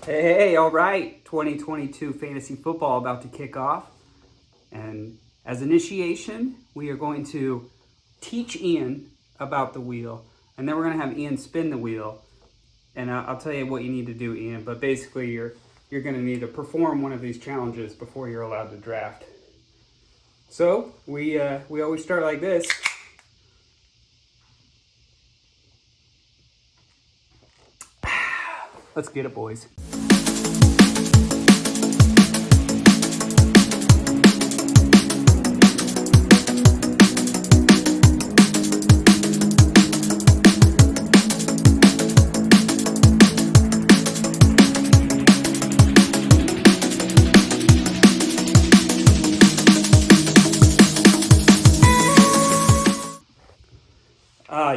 Hey, all right. 2022 fantasy football about to kick off. And as initiation, we are going to teach Ian about the wheel. And then we're going to have Ian spin the wheel. And I'll tell you what you need to do, Ian. But basically, you're going to need to perform one of these challenges before you're allowed to draft. So we always start like this. Let's get it, boys.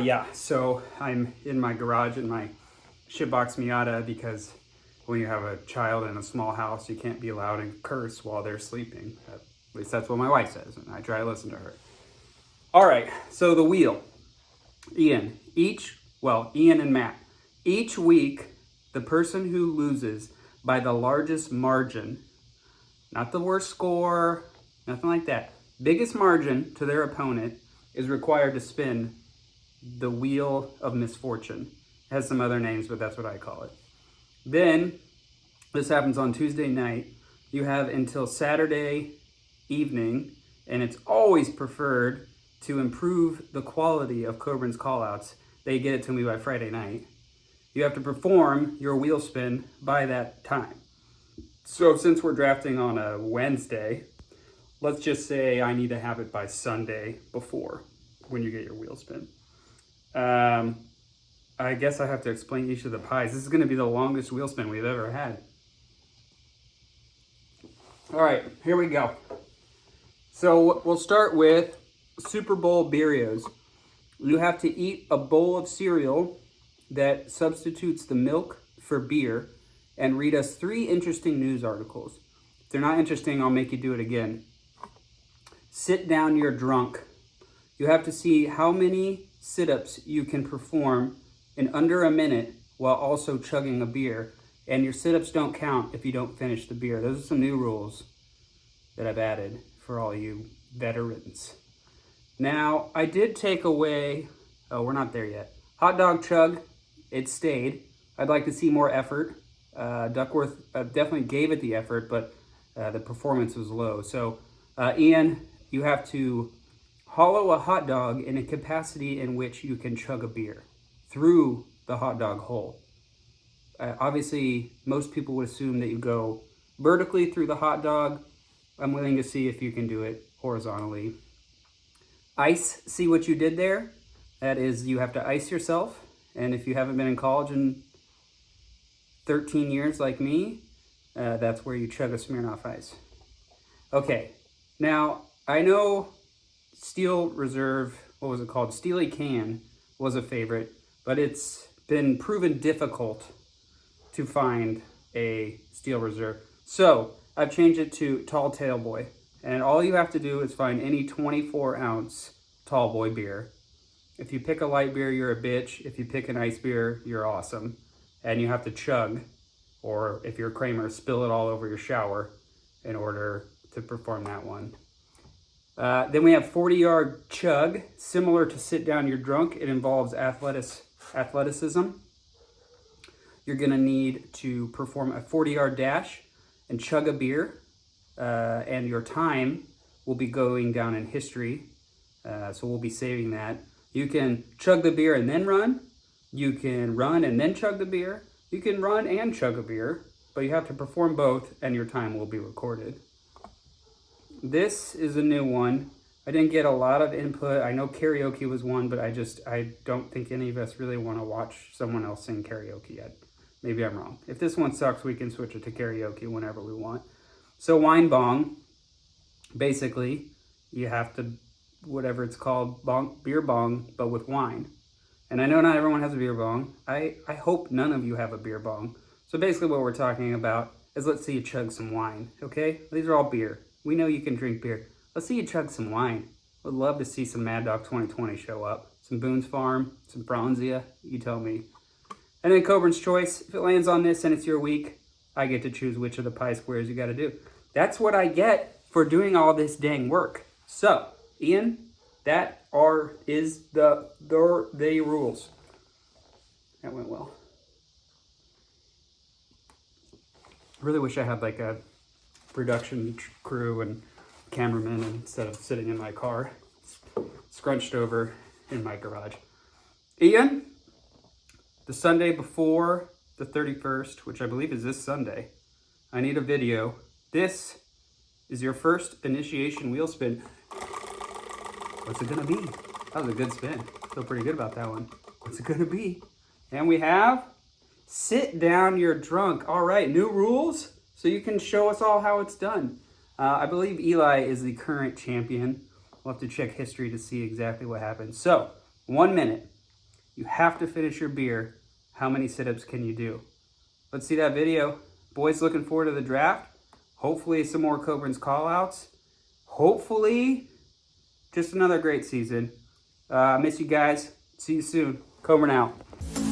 Yeah, so I'm in my garage in my shitbox Miata because when you have a child in a small house, you can't be loud and curse while they're sleeping. At least that's what my wife says, and I try to listen to her. All right, so the wheel. Ian and Matt. Each week, the person who loses by the largest margin, not the worst score, nothing like that, biggest margin to their opponent is required to spin the Wheel of Misfortune. It has some other names, but that's what I call it. Then, this happens on Tuesday night. You have until Saturday evening, and it's always preferred to improve the quality of Coburn's callouts. They get it to me by Friday night. You have to perform your wheel spin by that time. So since we're drafting on a Wednesday, let's just say I need to have it by Sunday before when you get your wheel spin. I guess I have to explain each of the pies. This is going to be the longest wheel spin we've ever had. All right, here we go. So we'll start with Super Bowl Beerios. You have to eat a bowl of cereal that substitutes the milk for beer and read us 3 interesting news articles. If they're not interesting, I'll make you do it again. Sit down, you're drunk. You have to see how many sit-ups you can perform in under a minute while also chugging a beer. And your sit-ups don't count if you don't finish the beer. Those are some new rules that I've added for all you veterans. Now, I did take away, we're not there yet. Hot dog chug, it stayed. I'd like to see more effort. Duckworth definitely gave it the effort, but the performance was low. So, Ian, you have to hollow a hot dog in a capacity in which you can chug a beer through the hot dog hole. Obviously, most people would assume that you go vertically through the hot dog. I'm willing to see if you can do it horizontally. Ice, see what you did there? That is, you have to ice yourself. And if you haven't been in college in 13 years like me, that's where you chug a Smirnoff Ice. Okay, now I know Steel Reserve, what was it called? Steely Can was a favorite, but it's been proven difficult to find a Steel Reserve. So I've changed it to Tall Tale Boy. And all you have to do is find any 24-ounce Tall Boy beer. If you pick a light beer, you're a bitch. If you pick an ice beer, you're awesome. And you have to chug, or if you're Kramer, spill it all over your shower in order to perform that one. Then we have 40-yard chug, similar to sit down, you're drunk. It involves athleticism. You're gonna need to perform a 40-yard dash and chug a beer, and your time will be going down in history. So we'll be saving that. You can chug the beer and then run. You can run and then chug the beer. You can run and chug a beer, but you have to perform both and your time will be recorded. This is a new one. I didn't get a lot of input. I know karaoke was one, but I don't think any of us really want to watch someone else sing karaoke yet. Maybe I'm wrong. If this one sucks, we can switch it to karaoke whenever we want. So wine bong, basically, you have to, whatever it's called, beer bong, but with wine. And I know not everyone has a beer bong. I hope none of you have a beer bong. So basically what we're talking about is let's see you chug some wine, okay? These are all beer. We know you can drink beer. Let's see you chug some wine. Would love to see some Mad Dog 2020 show up. Some Boone's Farm, some Franzia, you tell me. And then Coburn's Choice, if it lands on this and it's your week, I get to choose which of the pi squares you got to do. That's what I get for doing all this dang work. So, Ian, that is the rules. That went well. I really wish I had like a production crew and cameraman instead of sitting in my car, scrunched over in my garage. Ian, the Sunday before the 31st, which I believe is this Sunday, I need a video. This is your first initiation wheel spin. What's it gonna be? That was a good spin. Feel pretty good about that one. What's it gonna be? And we have sit down, you're drunk. All right, new rules, so you can show us all how it's done. I believe Eli is the current champion. We'll have to check history to see exactly what happened. So, 1 minute. You have to finish your beer. How many sit-ups can you do? Let's see that video. Boys, looking forward to the draft. Hopefully some more Coburn's call-outs. Hopefully just another great season. Miss you guys. See you soon. Coburn out.